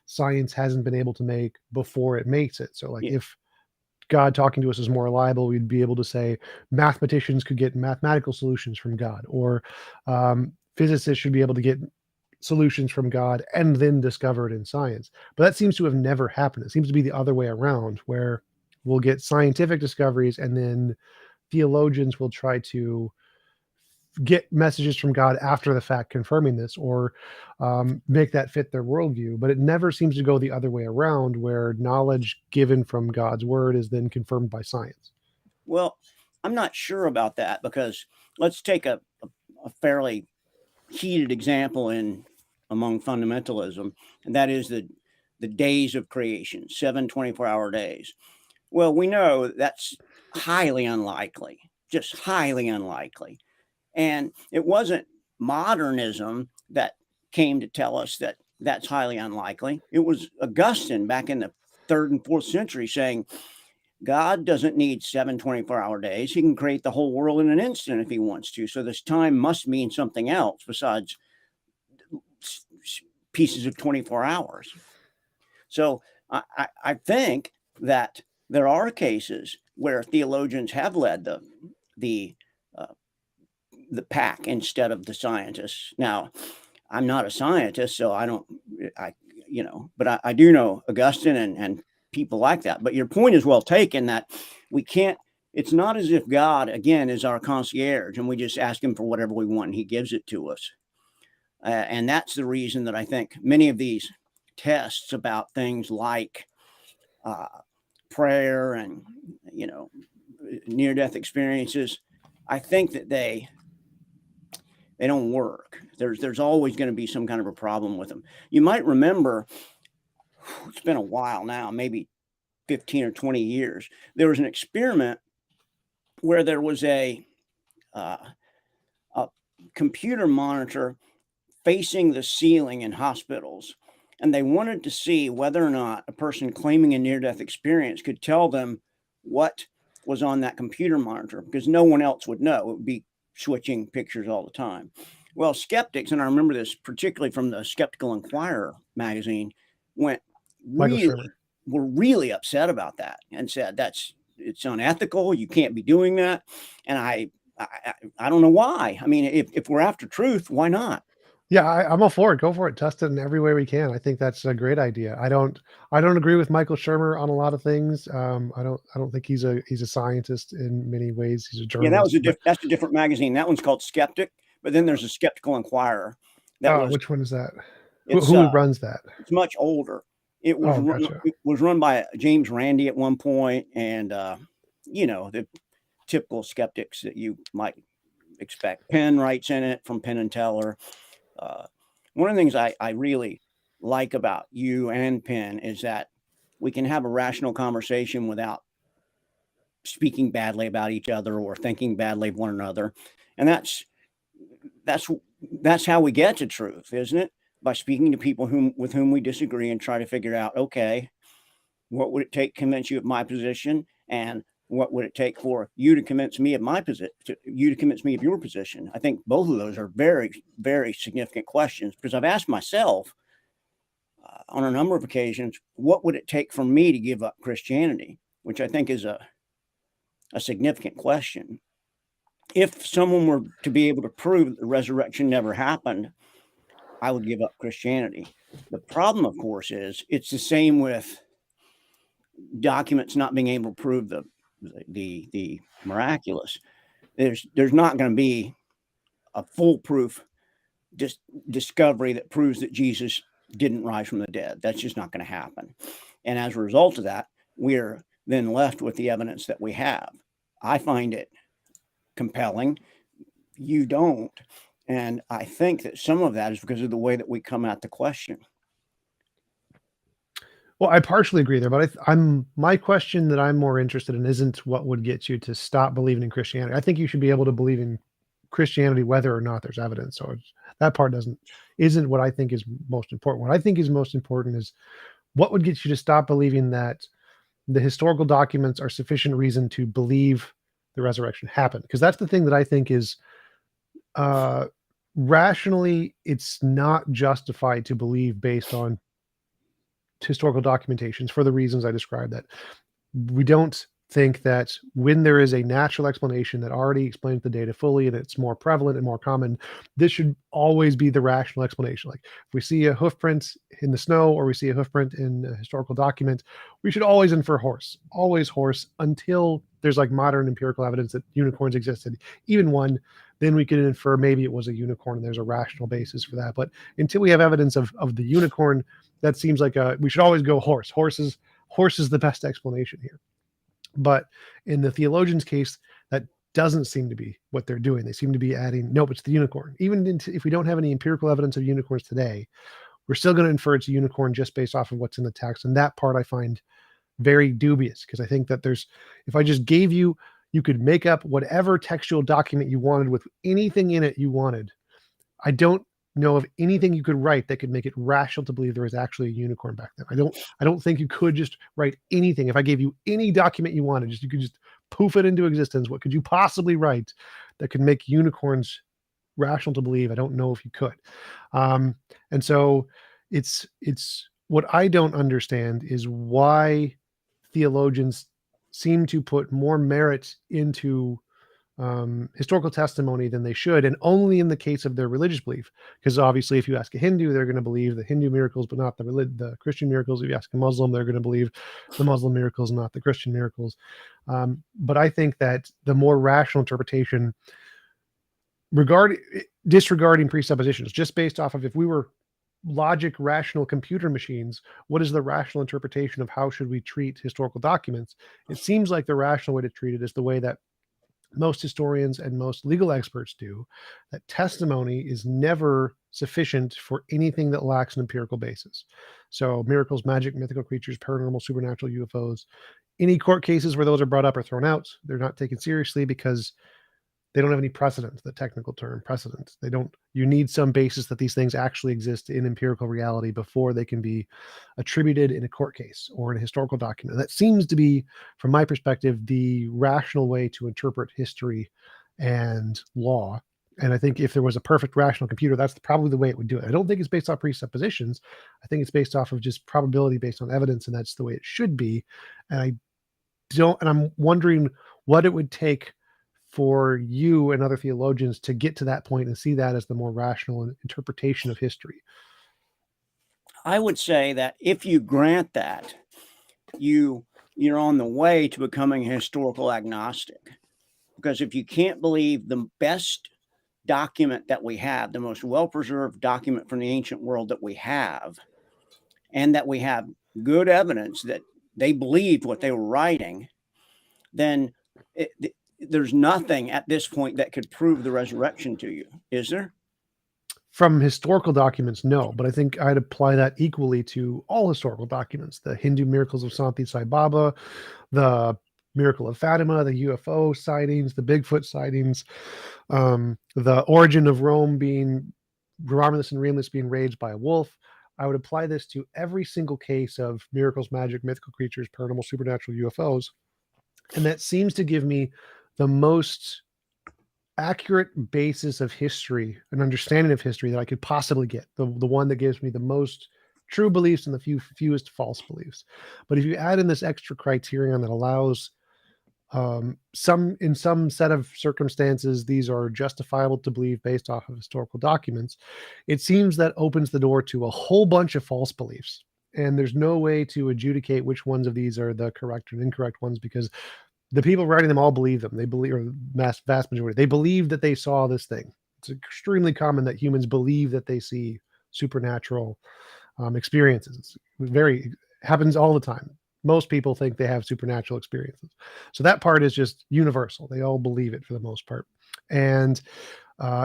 science hasn't been able to make before it makes it. So, like, yeah, if God talking to us is more reliable, we'd be able to say mathematicians could get mathematical solutions from God, or physicists should be able to get solutions from God and then discover it in science. But that seems to have never happened. It seems to be the other way around, where we'll get scientific discoveries and then theologians will try to get messages from God after the fact confirming this, or make that fit their worldview. But it never seems to go the other way around, where knowledge given from God's word is then confirmed by science. well, I'm not sure about that because let's take a fairly heated example in among fundamentalism, and that is the days of creation, 7 24-hour days. Well, we know that's highly unlikely, just highly unlikely. And it wasn't modernism that came to tell us that that's highly unlikely. It was Augustine back in the third and fourth century saying God doesn't need 7 24-hour days. He can create the whole world in an instant if he wants to. So this time must mean something else besides pieces of 24 hours. So I think that there are cases where theologians have led the uh, the pack instead of the scientists. Now, I'm not a scientist, so I don't, I, but I do know Augustine and people like that. But your point is well taken that we can't, it's not as if God, again, is our concierge and we just ask him for whatever we want and he gives it to us. And that's the reason that I think many of these tests about things like uh, prayer and, near death experiences, I think that they don't work. There's always going to be some kind of a problem with them. You might remember, it's been a while now, maybe 15 or 20 years. There was an experiment where there was uh, a computer monitor facing the ceiling in hospitals, and they wanted to see whether or not a person claiming a near-death experience could tell them what was on that computer monitor because no one else would know. It would be switching pictures all the time. Well, skeptics, and I remember this particularly from the Skeptical Inquirer magazine, went Michael really Shermer. were really upset about that and said it's unethical. You can't be doing that. And I don't know why. I mean, if we're after truth, why not? Yeah, I'm all for it. Go for it. Test it in every way we can. I think that's a great idea. I don't agree with Michael Shermer on a lot of things. I don't think he's a scientist in many ways. He's a Yeah, journalist. But that's a different magazine. That one's called Skeptic, but then there's a Skeptical Inquirer that was which one is that? Who it's who runs that? it's much older. Oh, gotcha. It was run by James Randi at one point, and the typical skeptics that you might expect. Penn writes in it from Penn and Teller. Uh, One of the things I really like about you and Penn is that we can have a rational conversation without speaking badly about each other or thinking badly of one another, and that's that's how we get to truth, isn't it? By speaking to people with whom we disagree and try to figure out, okay, what would it take to convince you of my position, and what would it take for you to convince me of my position, you to convince me of your position? I think both of those are very, very significant questions because I've asked myself on a number of occasions, what would it take for me to give up Christianity, which I think is a significant question. If someone were to be able to prove that the resurrection never happened, I would give up Christianity. The problem, of course, is it's the same with documents not being able to prove the miraculous. there's not going to be a foolproof discovery that proves that Jesus didn't rise from the dead. That's just not going to happen. And as a result of that, we're then left with the evidence that we have. I find it compelling. You don't. And I think that some of that is because of the way that we come at the question. Well, I partially agree there, but my question that I'm more interested in isn't what would get you to stop believing in Christianity. I think you should be able to believe in Christianity whether or not there's evidence. So that part isn't what I think is most important. What I think is most important is what would get you to stop believing that the historical documents are sufficient reason to believe the resurrection happened. Because that's the thing that I think is rationally, it's not justified to believe based on historical documentations for the reasons I described. That we don't think that when there is a natural explanation that already explains the data fully and it's more prevalent and more common, this should always be the rational explanation. Like if we see a hoof print in the snow or we see a hoof print in a historical document, we should always infer horse, always horse, until there's like modern empirical evidence that unicorns existed, even one. Then we could infer maybe it was a unicorn and there's a rational basis for that. But until we have evidence of the unicorn, that seems like we should always go horse. Horse is the best explanation here. But in the theologian's case, that doesn't seem to be what they're doing. They seem to be adding, nope, it's the unicorn. Even if we don't have any empirical evidence of unicorns today, we're still going to infer it's a unicorn just based off of what's in the text. And that part I find very dubious, because I think that if I just gave you could make up whatever textual document you wanted with anything in it you wanted. I don't know of anything you could write that could make it rational to believe there was actually a unicorn back then. I don't think you could just write anything. If I gave you any document you wanted, you could just poof it into existence. What could you possibly write that could make unicorns rational to believe? I don't know if you could. And so it's what I don't understand is why theologians seem to put more merit into historical testimony than they should, and only in the case of their religious belief. Because obviously, if you ask a Hindu, they're going to believe the Hindu miracles, but not the Christian miracles. If you ask a Muslim, they're going to believe the Muslim miracles, not the Christian miracles. But I think that the more rational interpretation, disregarding presuppositions, just based off of if we were logic, rational computer machines, what is the rational interpretation of how should we treat historical documents? It seems like the rational way to treat it is the way that most historians and most legal experts do, that testimony is never sufficient for anything that lacks an empirical basis. So miracles, magic, mythical creatures, paranormal, supernatural, UFOs, any court cases where those are brought up are thrown out. They're not taken seriously because they don't have any precedent, the technical term precedent. You need some basis that these things actually exist in empirical reality before they can be attributed in a court case or in a historical document. That seems to be, from my perspective, the rational way to interpret history and law. And I think if there was a perfect rational computer, that's probably the way it would do it. I don't think it's based off presuppositions. I think it's based off of just probability based on evidence, and that's the way it should be. And I'm wondering what it would take for you and other theologians to get to that point and see that as the more rational interpretation of history. I would say that if you grant that, you're on the way to becoming a historical agnostic. Because if you can't believe the best document that we have, the most well-preserved document from the ancient world that we have, and that we have good evidence that they believed what they were writing, then there's nothing at this point that could prove the resurrection to you, is there? From historical documents, no, but I think I'd apply that equally to all historical documents. The Hindu miracles of Santi Sai Baba, the miracle of Fatima, the UFO sightings, the Bigfoot sightings, the origin of Rome being Romulus and Remus being raised by a wolf. I would apply this to every single case of miracles, magic, mythical creatures, paranormal, supernatural, UFOs. And that seems to give me the most accurate basis of history, an understanding of history that I could possibly get. The one that gives me the most true beliefs and the fewest false beliefs. But if you add in this extra criterion that allows in some set of circumstances, these are justifiable to believe based off of historical documents, it seems that opens the door to a whole bunch of false beliefs. And there's no way to adjudicate which ones of these are the correct and incorrect ones, because the people writing them all believe them. They believe, or vast majority, they believe that they saw this thing. It's extremely common that humans believe that they see supernatural experiences. It's very happens all the time. Most people think they have supernatural experiences. So that part is just universal. They all believe it for the most part. And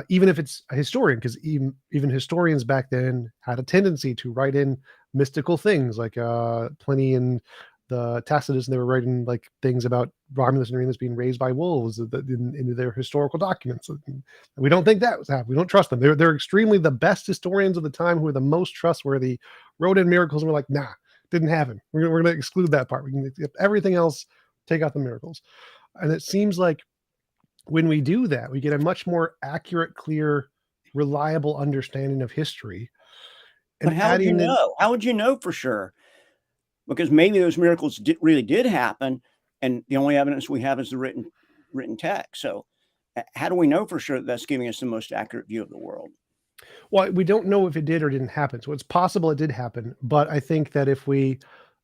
even if it's a historian, because even historians back then had a tendency to write in mystical things, like Pliny and the Tacitus, and they were writing like things about Romulus and Remus being raised by wolves into their historical documents. And we don't think that was happening. We don't trust them. They're extremely the best historians of the time, who are the most trustworthy, wrote in miracles, and we're like, nah, didn't happen. We're going to exclude that part. We can accept everything else, take out the miracles. And it seems like when we do that, we get a much more accurate, clear, reliable understanding of history. But And how would you adding in, know? How would you know for sure? Because maybe those miracles really did happen, and the only evidence we have is the written text. So, how do we know for sure that that's giving us the most accurate view of the world? well, we don't know if it did or didn't happen. So it's possible it did happen. But I think that if we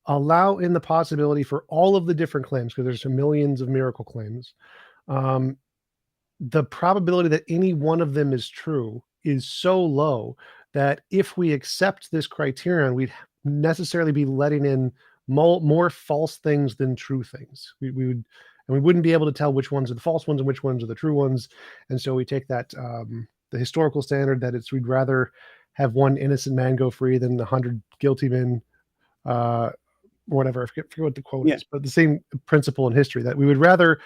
allow in the possibility for all of the different claims, because there's millions of miracle claims, um, the probability that any one of them is true is so low that if we accept this criterion, we'd necessarily be letting in more false things than true things. We would, and we wouldn't be able to tell which ones are the false ones and which ones are the true ones. And so we take that the historical standard that we'd rather have one innocent man go free than 100 guilty men, or whatever. I forget what the quote is, but the same principle in history, that we would rather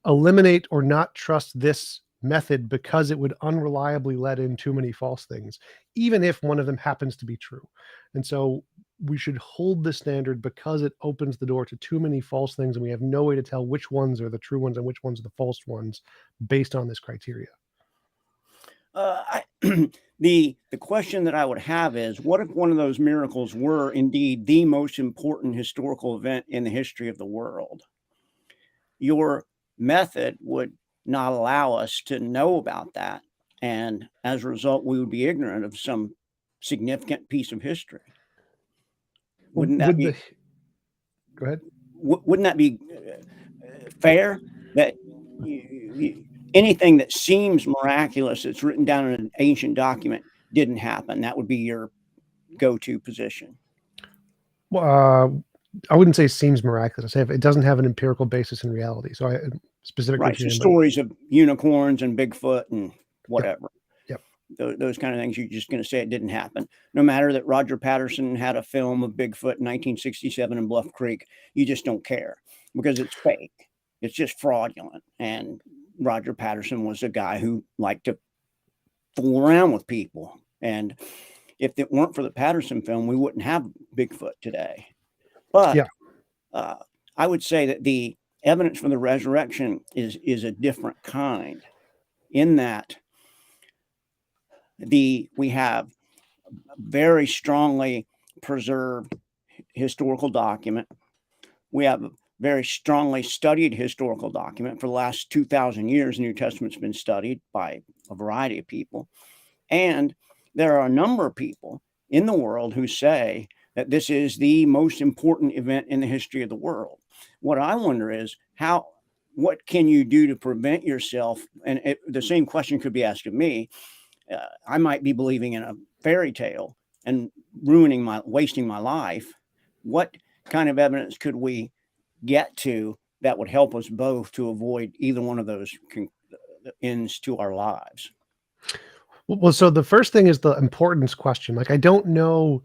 eliminate or not trust this method because it would unreliably let in too many false things, even if one of them happens to be true. And so we should hold the standard because it opens the door to too many false things, and we have no way to tell which ones are the true ones and which ones are the false ones based on this criteria. The question that I would have is, what if one of those miracles were indeed the most important historical event in the history of the world? Your method would not allow us to know about that, and as a result, we would be ignorant of some significant piece of history. Wouldn't that be? Go ahead. Wouldn't that be fair? That anything that seems miraculous that's written down in an ancient document didn't happen. That would be your go-to position. Well, I wouldn't say seems miraculous. I say it doesn't have an empirical basis in reality. So I specifically, right. So stories of unicorns and Bigfoot and whatever. Yep. Those kind of things, you're just going to say it didn't happen. No matter that Roger Patterson had a film of Bigfoot in 1967 in Bluff Creek, you just don't care because it's fake. It's just fraudulent. And Roger Patterson was a guy who liked to fool around with people. And if it weren't for the Patterson film, we wouldn't have Bigfoot today. But I would say that the evidence for the resurrection is a different kind, in that we have very strongly preserved historical document. We have a very strongly studied historical document. For the last 2,000 years, the New Testament's been studied by a variety of people. And there are a number of people in the world who say that this is the most important event in the history of the world. What I wonder is what can you do to prevent yourself? And the same question could be asked of me. I might be believing in a fairy tale and wasting my life. What kind of evidence could we get to that would help us both to avoid either one of those ends to our lives? Well, so the first thing is the importance question. Like, I don't know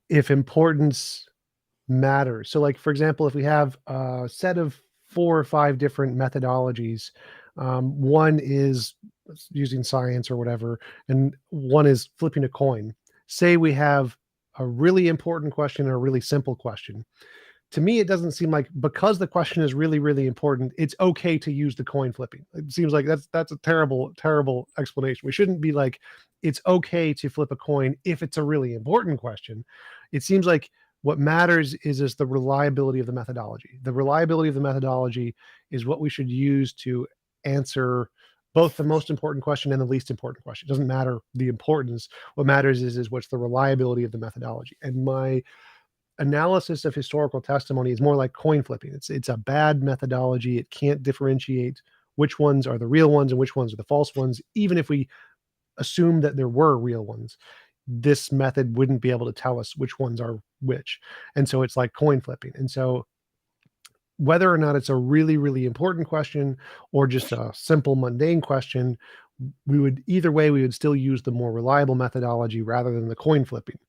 if importance matters. So, like, for example, if we have a set of 4 or 5 different methodologies, one is using science or whatever, and one is flipping a coin. Say we have a really important question and a really simple question. To me, it doesn't seem like, because the question is really, really important, it's okay to use the coin flipping. It seems like that's a terrible, terrible explanation. We shouldn't be like, it's okay to flip a coin if it's a really important question. It seems like what matters is the reliability of the methodology. The reliability of the methodology is what we should use to answer both the most important question and the least important question. It doesn't matter the importance. What matters is what's the reliability of the methodology. And my analysis of historical testimony is more like coin flipping. It's a bad methodology. It can't differentiate which ones are the real ones and which ones are the false ones. Even if we assume that there were real ones, this method wouldn't be able to tell us which ones are which. And so it's like coin flipping. And so whether or not it's a really, really important question or just a simple mundane question, we would either way, we would still use the more reliable methodology rather than the coin flipping.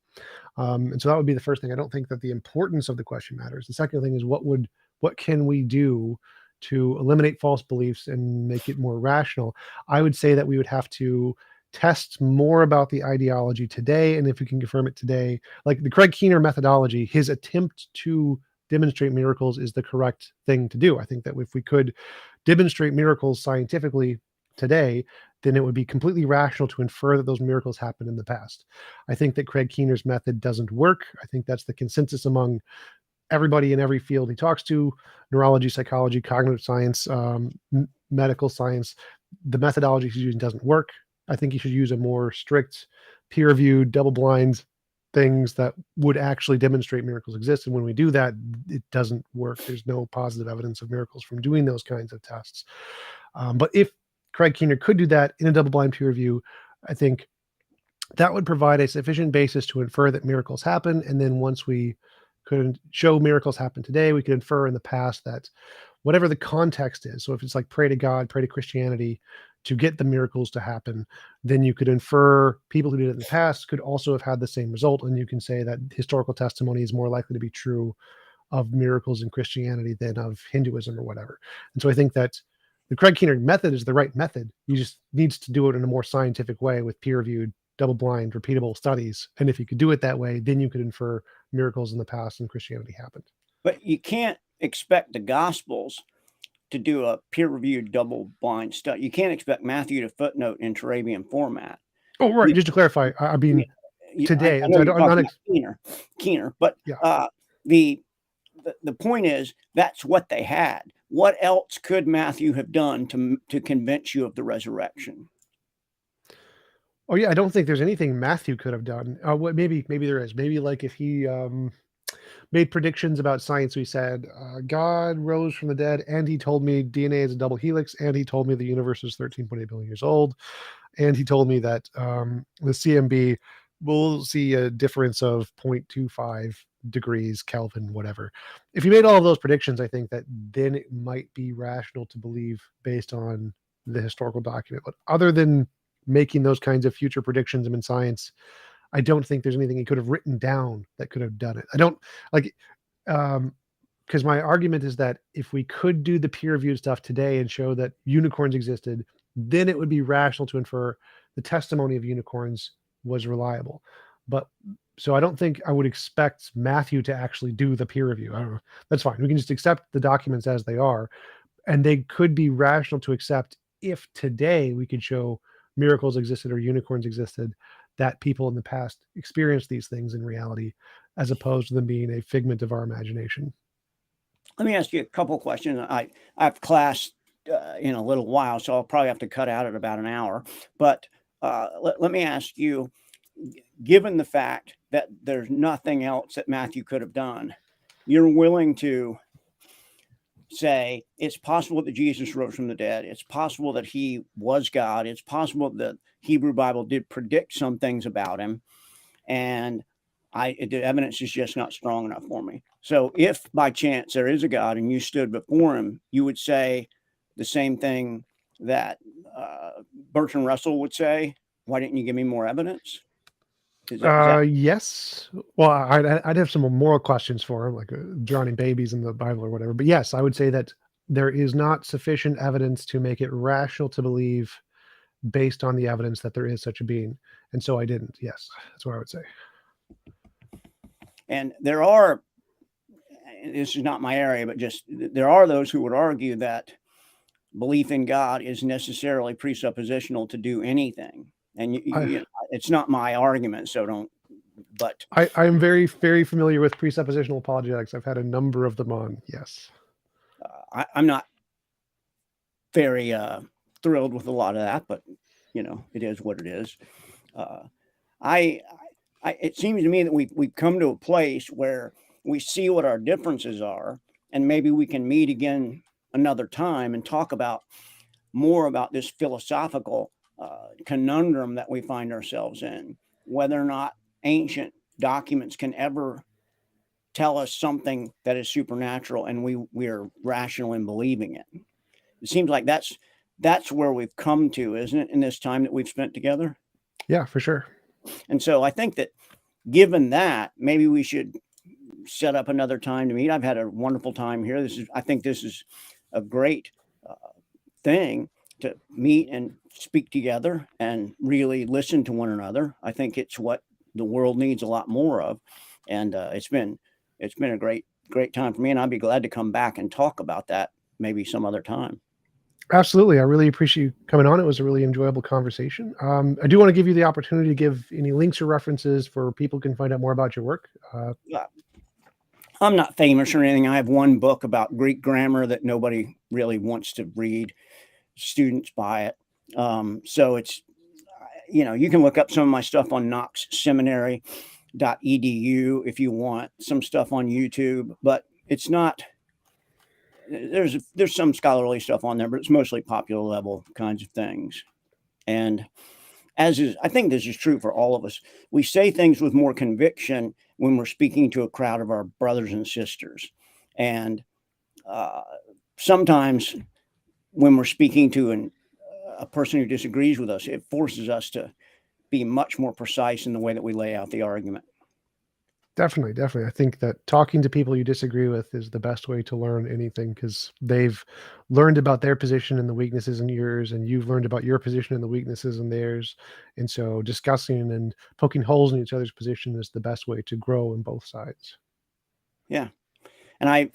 And so that would be the first thing. I don't think that the importance of the question matters. The second thing is what can we do to eliminate false beliefs and make it more rational? I would say that we would have to test more about the ideology today. And if we can confirm it today, like the Craig Keener methodology, his attempt to demonstrate miracles is the correct thing to do. I think that if we could demonstrate miracles scientifically today, then it would be completely rational to infer that those miracles happened in the past. I think that Craig Keener's method doesn't work. I think that's the consensus among everybody in every field he talks to: neurology, psychology, cognitive science, medical science. The methodology he's using doesn't work. I think he should use a more strict, peer-reviewed, double-blind things that would actually demonstrate miracles exist. And when we do that, it doesn't work. There's no positive evidence of miracles from doing those kinds of tests. But if Craig Keener could do that in a double-blind peer review, I think that would provide a sufficient basis to infer that miracles happen. And then once we could show miracles happen today, we could infer in the past that whatever the context is, so if it's like pray to God, pray to Christianity to get the miracles to happen, then you could infer people who did it in the past could also have had the same result. And you can say that historical testimony is more likely to be true of miracles in Christianity than of Hinduism or whatever. And so I think that the Craig Keener method is the right method. You just needs to do it in a more scientific way with peer-reviewed, double-blind, repeatable studies. And if you could do it that way, then you could infer miracles in the past and Christianity happened. But you can't expect the Gospels to do a peer-reviewed double-blind study. You can't expect Matthew to footnote in Turabian format. Oh, right. Just to clarify, I mean, today, I know I'm you're not talking about Keener, but yeah. The point is that's what they had. What else could Matthew have done to convince you of the resurrection? Oh yeah, I don't think there's anything Matthew could have done. Maybe there is. Maybe like if he made predictions about science. We said God rose from the dead, and he told me DNA is a double helix, and he told me the universe is 13.8 billion years old, and he told me that the CMB will see a difference of 0.25 degrees Kelvin, whatever. If you made all of those predictions, I think that then it might be rational to believe based on the historical document. But other than making those kinds of future predictions in science, I don't think there's anything he could have written down that could have done it. I don't like, because my argument is that if we could do the peer-reviewed stuff today and show that unicorns existed, then it would be rational to infer the testimony of unicorns was reliable. But so I don't think I would expect Matthew to actually do the peer review. I don't know. That's fine. We can just accept the documents as they are, and they could be rational to accept if today we could show miracles existed or unicorns existed, that people in the past experienced these things in reality, as opposed to them being a figment of our imagination. Let me ask you a couple of questions. I have class in a little while, so I'll probably have to cut out at about an hour. But let me ask you, given the fact that there's nothing else that Matthew could have done, you're willing to say it's possible that Jesus rose from the dead. It's possible that he was God. It's possible that Hebrew Bible did predict some things about him. And the evidence is just not strong enough for me. So if by chance there is a God and you stood before him, you would say the same thing that Bertrand Russell would say: why didn't you give me more evidence? Is that... Yes. Well, I'd have some moral questions for him, like drowning babies in the Bible or whatever. But yes, I would say that there is not sufficient evidence to make it rational to believe based on the evidence that there is such a being. And so I didn't. Yes, that's what I would say. And there are, this is not my area, but just there are those who would argue that belief in God is necessarily presuppositional to do anything. And it's not my argument, so don't. But I'm very, very familiar with presuppositional apologetics. I've had a number of them on. Yes, I'm not very thrilled with a lot of that, but it is what it is. It seems to me that we've come to a place where we see what our differences are, and maybe we can meet again another time and talk about more about this philosophical conundrum that we find ourselves in, whether or not ancient documents can ever tell us something that is supernatural and we are rational in believing it. It seems like that's where we've come to, isn't it, in this time that we've spent together? Yeah, for sure. And so I think that given that, maybe we should set up another time to meet. I've had a wonderful time here. I think this is a great thing to meet and speak together and really listen to one another. I think it's what the world needs a lot more of. And it's been a great time for me. And I'd be glad to come back and talk about that maybe some other time. Absolutely. I really appreciate you coming on. It was a really enjoyable conversation. I do want to give you the opportunity to give any links or references for people can find out more about your work. I'm not famous or anything. I have one book about Greek grammar that nobody really wants to read. Students buy it. So it's, you can look up some of my stuff on knoxseminary.edu if you want, some stuff on YouTube, but it's not, there's some scholarly stuff on there, but it's mostly popular level kinds of things. And I think this is true for all of us. We say things with more conviction when we're speaking to a crowd of our brothers and sisters. And sometimes when we're speaking to a person who disagrees with us, it forces us to be much more precise in the way that we lay out the argument. Definitely. I think that talking to people you disagree with is the best way to learn anything, because they've learned about their position and the weaknesses in yours, and you've learned about your position and the weaknesses in theirs. And so discussing and poking holes in each other's position is the best way to grow in both sides. Yeah. And I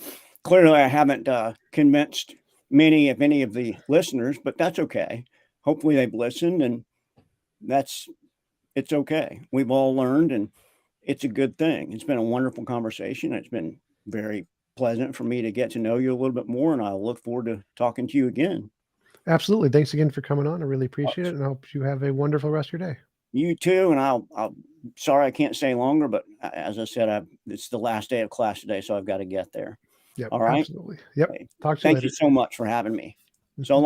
haven't convinced many, if any, of the listeners, but that's okay. Hopefully they've listened, and it's okay. We've all learned, and it's a good thing. It's been a wonderful conversation. It's been very pleasant for me to get to know you a little bit more, and I look forward to talking to you again. Absolutely. Thanks again for coming on. I really appreciate it, and I hope you have a wonderful rest of your day. You too. And I'll sorry I can't stay longer, but as I said, it's the last day of class today, so I've got to get there. Yep. All right. Absolutely. Yep. Okay. Talk to you Thank later. you so much for having me. So long.